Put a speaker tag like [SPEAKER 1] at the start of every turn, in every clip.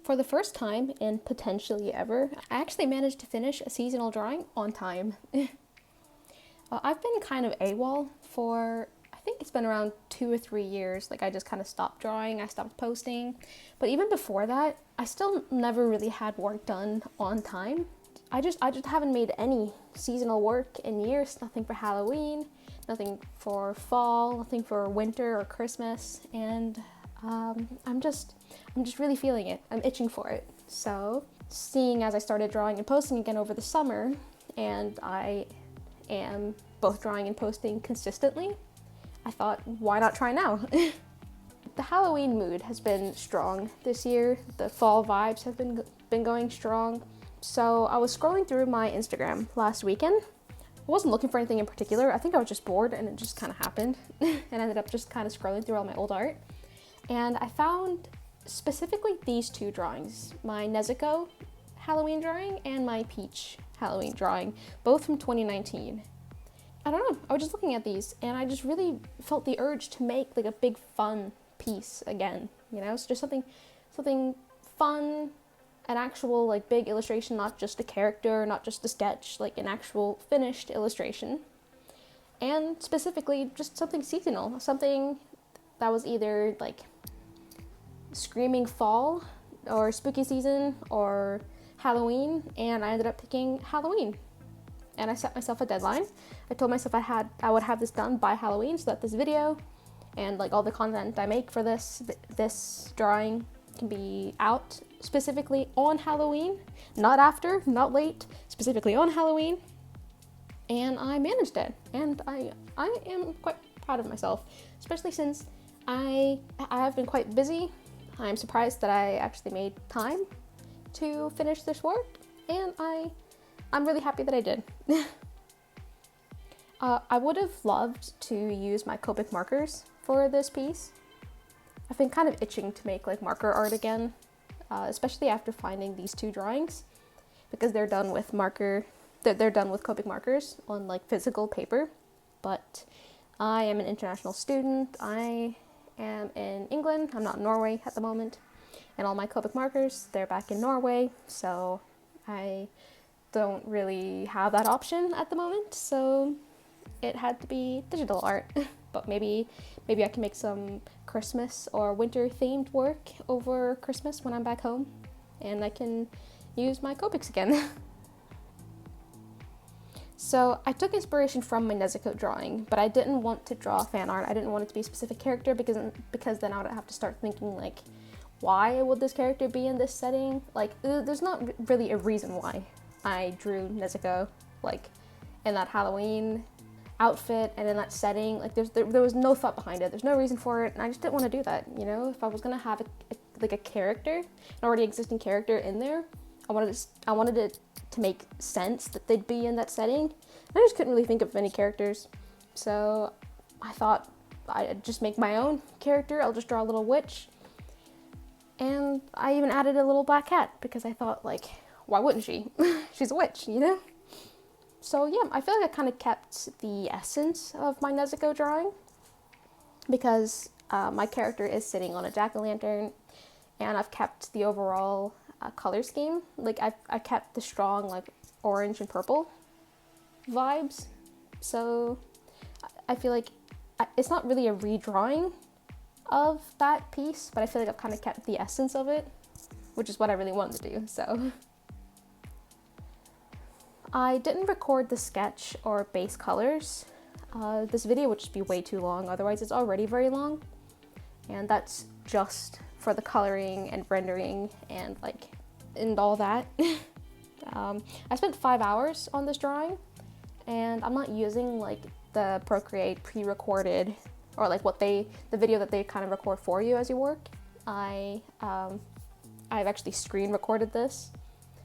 [SPEAKER 1] For the first time and potentially ever, I actually managed to finish a seasonal drawing on time. I've been kind of AWOL for, I think it's been around 2 or 3 years. Like I just kind of stopped drawing, I stopped posting. But even before that, I still never really had work done on time. I just haven't made any seasonal work in years. Nothing for Halloween, nothing for fall, nothing for winter or Christmas, and I'm just really feeling it. I'm itching for it. So, seeing as I started drawing and posting again over the summer, and I am both drawing and posting consistently, I thought, why not try now? The Halloween mood has been strong this year. The fall vibes have been going strong. So I was scrolling through my Instagram last weekend. I wasn't looking for anything in particular. I think I was just bored and it just kind of happened. And I ended up just kind of scrolling through all my old art. And I found specifically these two drawings, my Nezuko Halloween drawing and my Peach Halloween drawing, both from 2019. I don't know, I was just looking at these and I just really felt the urge to make like a big fun piece again, you know? So just something fun, an actual like big illustration, not just a character, not just a sketch, like an actual finished illustration. And specifically just something seasonal, something that was either like screaming fall or spooky season or Halloween, and I ended up picking Halloween. And I set myself a deadline. I told myself I would have this done by Halloween so that this video and like all the content I make for this drawing can be out specifically on Halloween, not after, not late, specifically on Halloween. And I managed it, and I am quite proud of myself, especially since I have been quite busy. I'm surprised that I actually made time to finish this work, and I'm really happy that I did. I would have loved to use my Copic markers for this piece. I've been kind of itching to make like marker art again, especially after finding these two drawings, because they're done with they're done with Copic markers on like physical paper. But I am an international student. I am in England. I'm not in Norway at the moment, and all my Copic markers, they're back in Norway, so I don't really have that option at the moment, so it had to be digital art. But maybe I can make some Christmas or winter themed work over Christmas when I'm back home, and I can use my Copics again. So I took inspiration from my Nezuko drawing, but I didn't want to draw fan art. I didn't want it to be a specific character because then I would have to start thinking like, why would this character be in this setting? Like, there's not really a reason why I drew Nezuko like in that Halloween outfit and in that setting. Like there was no thought behind it. There's no reason for it, and I just didn't want to do that, you know? If I was gonna have a character, an already existing character in there, I wanted it to make sense that they'd be in that setting. I just couldn't really think of any characters, so I thought I'd just make my own character. I'll just draw a little witch, and I even added a little black cat because I thought, like, why wouldn't she? She's a witch, you know? So yeah, I feel like I kind of kept the essence of my Nezuko drawing, because my character is sitting on a jack-o'-lantern, and I've kept the overall color scheme. Like I kept the strong like orange and purple vibes. So I feel like it's not really a redrawing of that piece, but I feel like I've kind of kept the essence of it, which is what I really wanted to do. So I didn't record the sketch or base colors. This video would just be way too long, otherwise it's already very long, and that's just for the coloring and rendering and all that. I spent 5 hours on this drawing, and I'm not using like the Procreate pre-recorded or like the video that they kind of record for you as you work. I've actually screen recorded this,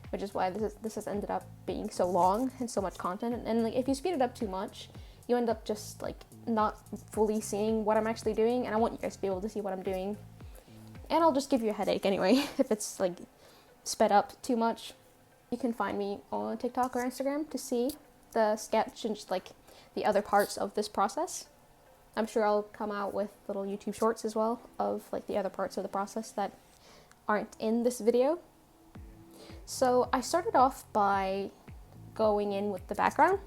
[SPEAKER 1] which is why this has ended up being so long and so much content. And like if you speed it up too much, you end up just like not fully seeing what I'm actually doing, and I want you guys to be able to see what I'm doing. And I'll just give you a headache anyway if it's like sped up too much. You can find me on TikTok or Instagram to see the sketch and just like the other parts of this process. I'm sure I'll come out with little YouTube shorts as well of like the other parts of the process that aren't in this video. So I started off by going in with the background,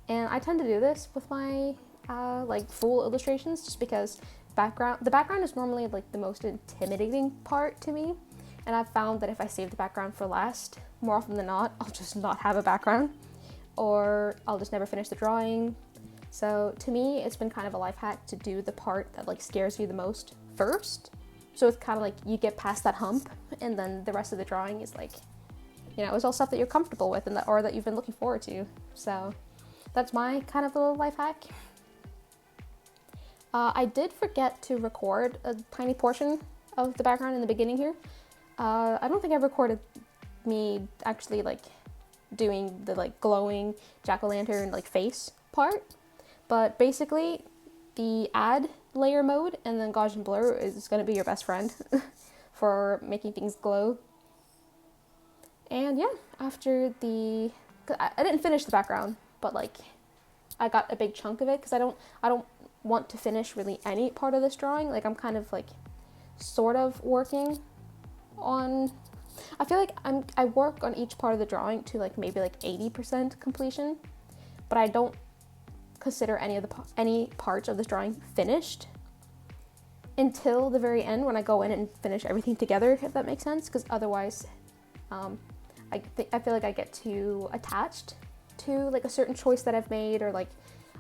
[SPEAKER 1] and I tend to do this with my like full illustrations just because the background is normally like the most intimidating part to me, and I've found that if I save the background for last, more often than not, I'll just not have a background, or I'll just never finish the drawing. So to me, it's been kind of a life hack to do the part that like scares you the most first. So it's kind of like you get past that hump, and then the rest of the drawing is like, you know, it's all stuff that you're comfortable with and or that you've been looking forward to. So that's my kind of little life hack. I did forget to record a tiny portion of the background in the beginning here. I don't think I recorded me actually like doing the like glowing jack-o'-lantern like face part, but basically the add layer mode and then Gaussian blur is going to be your best friend for making things glow. And yeah, after I didn't finish the background, but like I got a big chunk of it because I don't want to finish really any part of this drawing. Like I'm kind of like sort of working on, I feel like I work on each part of the drawing to like maybe like 80% completion, but I don't consider any parts of this drawing finished until the very end when I go in and finish everything together, if that makes sense, because otherwise I feel like I get too attached to like a certain choice that I've made or like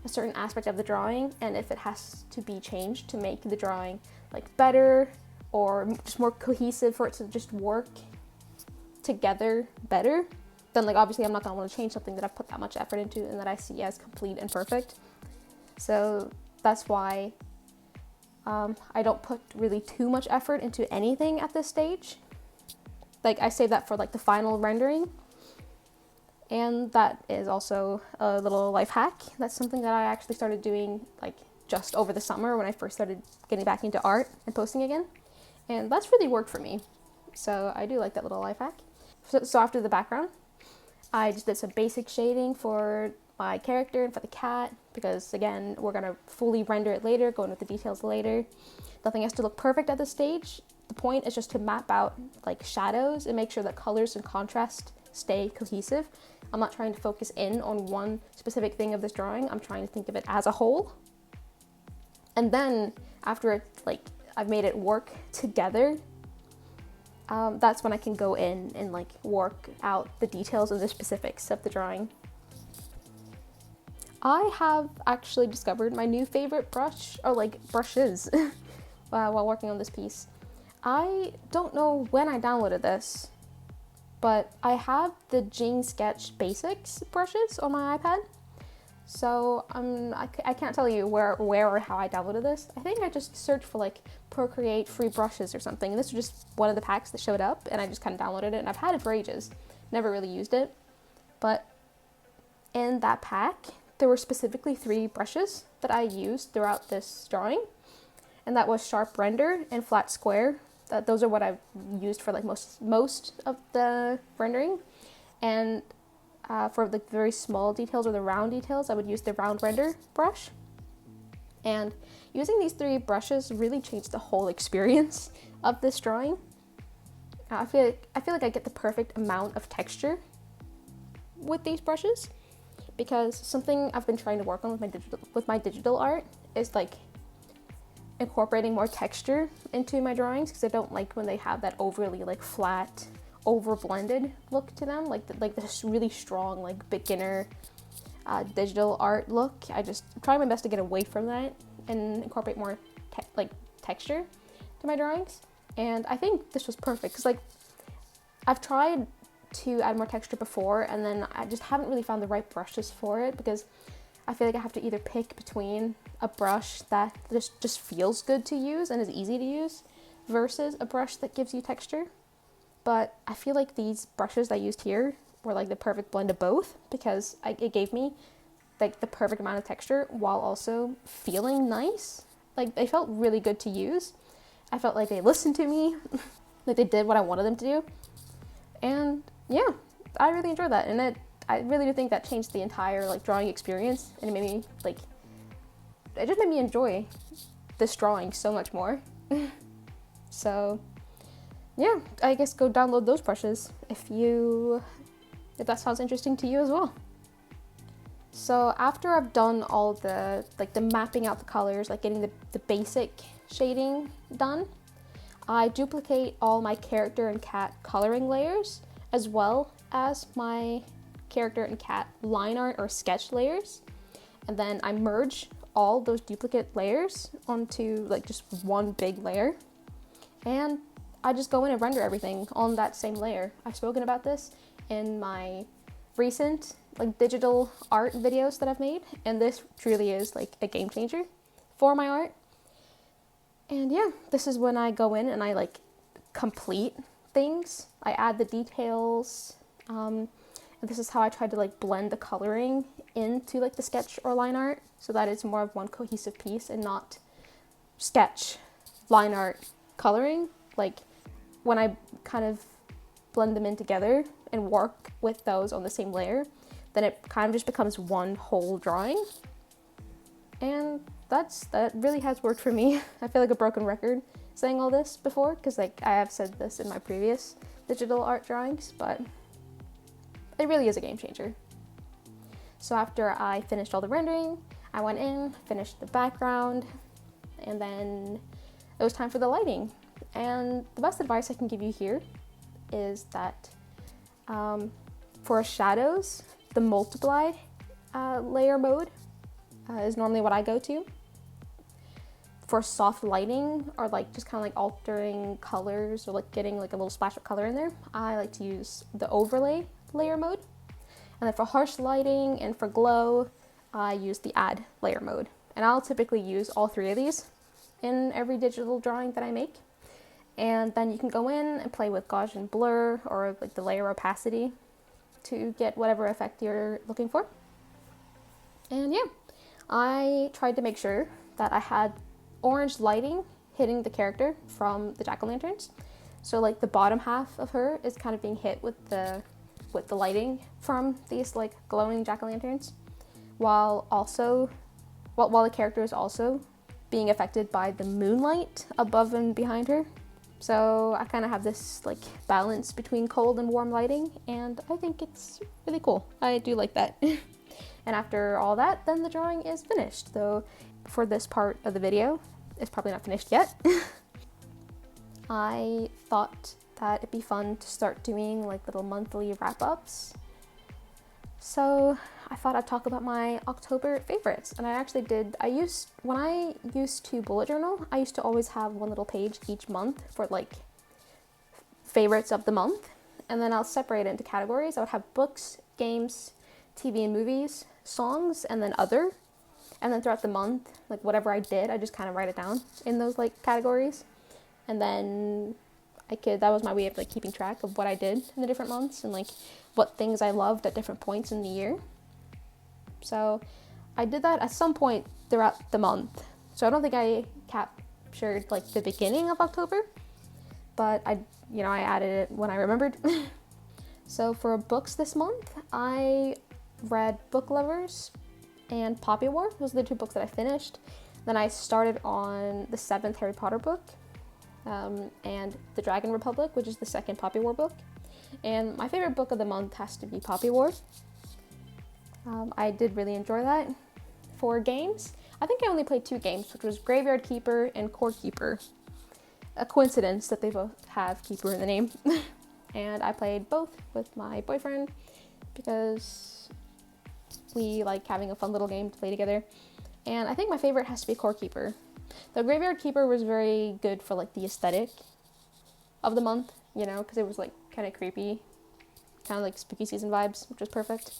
[SPEAKER 1] a certain aspect of the drawing, and if it has to be changed to make the drawing like better or just more cohesive for it to just work together better, then like obviously I'm not gonna want to change something that I've put that much effort into and that I see as complete and perfect. So that's why I don't put really too much effort into anything at this stage. Like I save that for like the final rendering. And that is also a little life hack. That's something that I actually started doing like just over the summer when I first started getting back into art and posting again. And that's really worked for me. So I do like that little life hack. So after the background, I just did some basic shading for my character and for the cat, because again, we're gonna fully render it later, go into the details later. Nothing has to look perfect at this stage. The point is just to map out like shadows and make sure that colors and contrast stay cohesive. I'm not trying to focus in on one specific thing of this drawing. I'm trying to think of it as a whole. And then after I've made it work together, that's when I can go in and like work out the details and the specifics of the drawing. I have actually discovered my new favorite brush, or like brushes, while working on this piece. I don't know when I downloaded this, but I have the Jing Sketch Basics brushes on my iPad. So I can't tell you where or how I downloaded this. I think I just searched for like Procreate free brushes or something. And this was just one of the packs that showed up, and I just kind of downloaded it, and I've had it for ages. Never really used it. But in that pack, there were specifically 3 brushes that I used throughout this drawing. And that was Sharp Render and Flat Square. Those are what I've used for like most of the rendering. And for like the very small details or the round details, I would use the Round Render brush. And using these 3 brushes really changed the whole experience of this drawing. I feel like I get the perfect amount of texture with these brushes, because something I've been trying to work on with my digital art is like incorporating more texture into my drawings, because I don't like when they have that overly like flat, over blended look to them, like this really strong like beginner digital art look. I just try my best to get away from that and incorporate more texture to my drawings. And I think this was perfect, because like I've tried to add more texture before, and then I just haven't really found the right brushes for it, because I feel like I have to either pick between a brush that just feels good to use and is easy to use versus a brush that gives you texture. But I feel like these brushes I used here were like the perfect blend of both, because it gave me like the perfect amount of texture while also feeling nice. Like they felt really good to use. I felt like they listened to me, like they did what I wanted them to do. And yeah, I really enjoyed that. And I really do think that changed the entire like drawing experience, and it made me like, it just made me enjoy this drawing so much more. So yeah, I guess go download those brushes if that sounds interesting to you as well. So after I've done all the mapping out the colors, like getting the basic shading done, I duplicate all my character and cat coloring layers as well as my character and cat line art or sketch layers, and then I merge all those duplicate layers onto like just one big layer, and I just go in and render everything on that same layer. I've spoken about this in my recent like digital art videos that I've made, and this truly is like a game changer for my art. And yeah, this is when I go in and I like complete things. I add the details, and this is how I try to like blend the coloring into like the sketch or line art so that it's more of one cohesive piece and not sketch, line art, coloring. Like when I kind of blend them in together and work with those on the same layer, then it kind of just becomes one whole drawing. And that really has worked for me. I feel like a broken record saying all this before, because like I have said this in my previous digital art drawings, but it really is a game changer. So after I finished all the rendering, I went in, finished the background, and then it was time for the lighting. And the best advice I can give you here is that for shadows, the multiply layer mode is normally what I go to. For soft lighting, or like just kind of like altering colors or like getting like a little splash of color in there, I like to use the overlay layer mode. And then for harsh lighting and for glow, I use the add layer mode. And I'll typically use all three of these in every digital drawing that I make. And then you can go in and play with Gaussian blur or like the layer opacity to get whatever effect you're looking for. And yeah, I tried to make sure that I had orange lighting hitting the character from the jack-o'-lanterns. So like the bottom half of her is kind of being hit with the lighting from these like glowing jack-o'-lanterns, while the character is also being affected by the moonlight above and behind her. So I kind of have this like balance between cold and warm lighting, and I think it's really cool. I do like that. And after all that, then the drawing is finished. Though for this part of the video, it's probably not finished yet. I thought that it'd be fun to start doing like little monthly wrap-ups. So I thought I'd talk about my October favorites. And I actually did, when I used to bullet journal, I used to always have one little page each month for like favorites of the month. And then I'll separate it into categories. I would have books, games, TV and movies, songs, and then other. And then throughout the month, like whatever I did, I just kind of write it down in those like categories. And then that was my way of like keeping track of what I did in the different months and like what things I loved at different points in the year. So I did that at some point throughout the month. So I don't think I captured like the beginning of October, but I added it when I remembered. So for books this month, I read Book Lovers and Poppy War. Those are the two books that I finished. Then I started on the 7th Harry Potter book, and The Dragon Republic, which is the second Poppy War book. And my favorite book of the month has to be Poppy War. I did really enjoy that. For games, I think I only played 2 games, which was Graveyard Keeper and Core Keeper. A coincidence that they both have Keeper in the name. And I played both with my boyfriend because we like having a fun little game to play together. And I think my favorite has to be Core Keeper. The Graveyard Keeper was very good for like the aesthetic of the month, because it was like kind of creepy, kind of like spooky season vibes, which was perfect.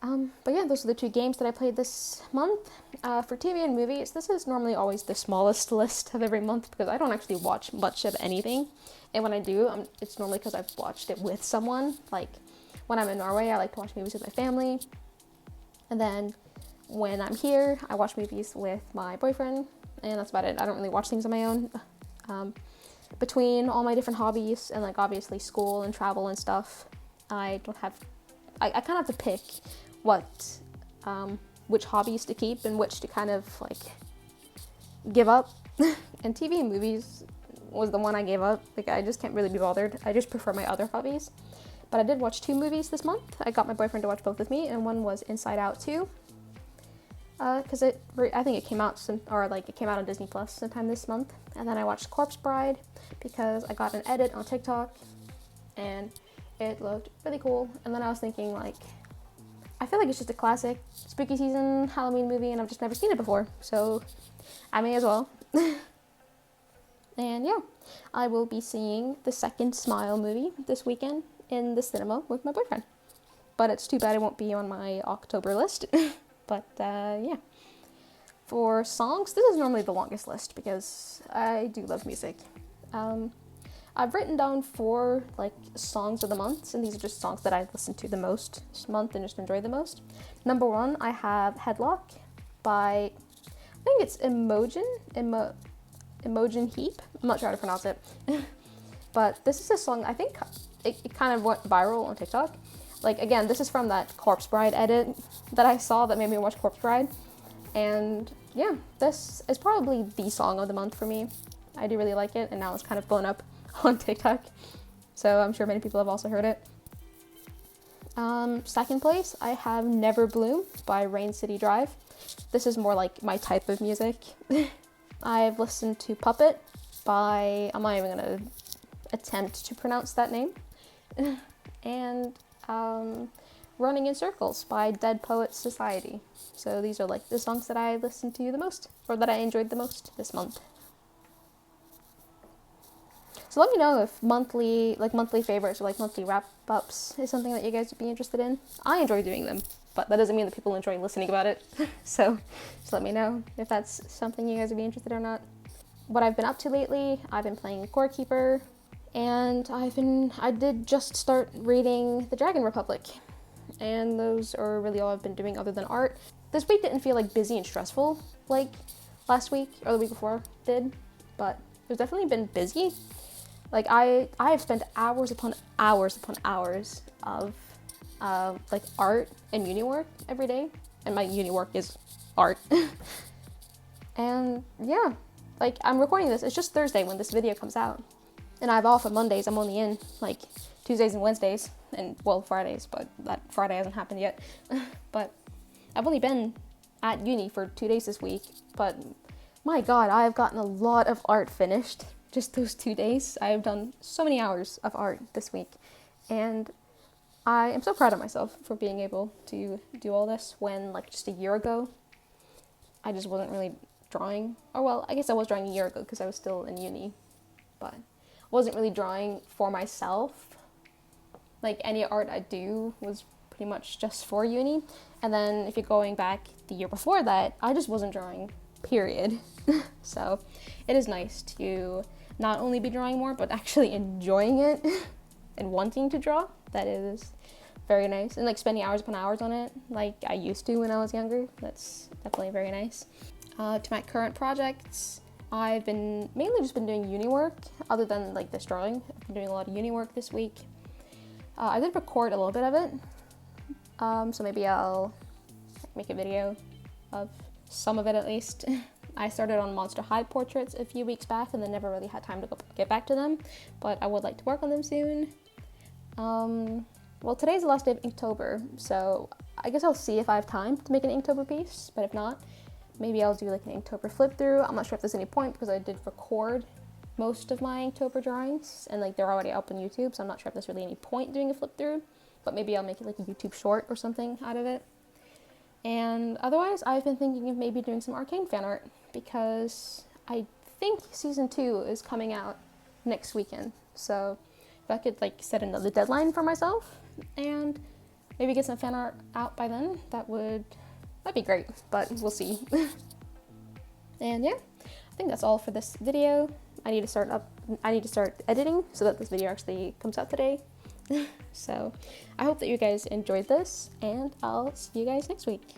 [SPEAKER 1] But yeah, those are the 2 games that I played this month. For TV and movies, this is normally always the smallest list of every month because I don't actually watch much of anything. And when I do, it's normally because I've watched it with someone. Like when I'm in Norway, I like to watch movies with my family. And then when I'm here, I watch movies with my boyfriend, and that's about it. I don't really watch things on my own. Between all my different hobbies and like obviously school and travel and stuff, I kind of have to pick which hobbies to keep and which to kind of like give up. And TV and movies, was the one I gave up. Like, I just can't really be bothered. I just prefer my other hobbies. But I did watch 2 movies this month. I got my boyfriend to watch both with me, and one was Inside Out 2. Because I think it came out it came out on Disney Plus sometime this month. And then I watched Corpse Bride because I got an edit on TikTok and it looked really cool. And then I was thinking, like, I feel like it's just a classic spooky season Halloween movie and I've just never seen it before, so I may as well. And yeah, I will be seeing the second Smile movie this weekend in the cinema with my boyfriend. But it's too bad it won't be on my October list. But yeah. For songs, this is normally the longest list because I do love music. I've written down 4 like songs of the month, and these are just songs that I listen to the most this month and just enjoy the most. Number 1, I have Headlock by, I think it's Imogen Heap. I'm not sure how to pronounce it. But this is a song, I think it kind of went viral on TikTok. Like, again, this is from that Corpse Bride edit that I saw that made me watch Corpse Bride. And yeah, this is probably the song of the month for me. I do really like it, and now it's kind of blown up on TikTok. So I'm sure many people have also heard it. Second place, I have Never Bloom by Rain City Drive. This is more like my type of music. I've listened to Puppet by, I'm not even gonna attempt to pronounce that name. And Running in Circles by Dead Poets Society. So these are like the songs that I listened to the most, or that I enjoyed the most this month. So let me know if monthly favorites or like monthly wrap-ups is something that you guys would be interested in. I enjoy doing them, but that doesn't mean that people enjoy listening about it. So just let me know if that's something you guys would be interested in or not. What I've been up to lately, I've been playing Core Keeper, and I did just start reading The Dragon Republic. And those are really all I've been doing other than art. This week didn't feel like busy and stressful like last week or the week before did, but it's definitely been busy. Like I have spent hours upon hours upon hours of like art and uni work every day, and my uni work is art. And yeah, like I'm recording this, it's just Thursday when this video comes out, and I have off on Mondays. I'm only in like Tuesdays and Wednesdays, and well, Fridays, but that Friday hasn't happened yet. But I've only been at uni for 2 days this week, but my god, I have gotten a lot of art finished just those 2 days. I have done so many hours of art this week, and I am so proud of myself for being able to do all this when, like, just a year ago, I just wasn't really drawing. Or well, I guess I was drawing a year ago because I was still in uni, but wasn't really drawing for myself. Like, any art I do was pretty much just for uni. And then if you're going back the year before that, I just wasn't drawing, period. So it is nice to not only be drawing more, but actually enjoying it and wanting to draw. That is very nice. And like spending hours upon hours on it like I used to when I was younger. That's definitely very nice. To my current projects, I've been mainly just been doing uni work other than like this drawing. I've been doing a lot of uni work this week. I did record a little bit of it. So maybe I'll make a video of some of it at least. I started on Monster High portraits a few weeks back and then never really had time to get back to them, but I would like to work on them soon. Well, today's the last day of Inktober, so I guess I'll see if I have time to make an Inktober piece, but if not, maybe I'll do like an Inktober flip through. I'm not sure if there's any point because I did record most of my Inktober drawings and like they're already up on YouTube, so I'm not sure if there's really any point doing a flip through, but maybe I'll make it like a YouTube short or something out of it. And otherwise, I've been thinking of maybe doing some Arcane fan art because I think season 2 is coming out next weekend. So if I could like set another deadline for myself and maybe get some fan art out by then, that'd be great, but we'll see. And yeah, I think that's all for this video. I need to start editing so that this video actually comes out today. So I hope that you guys enjoyed this, and I'll see you guys next week.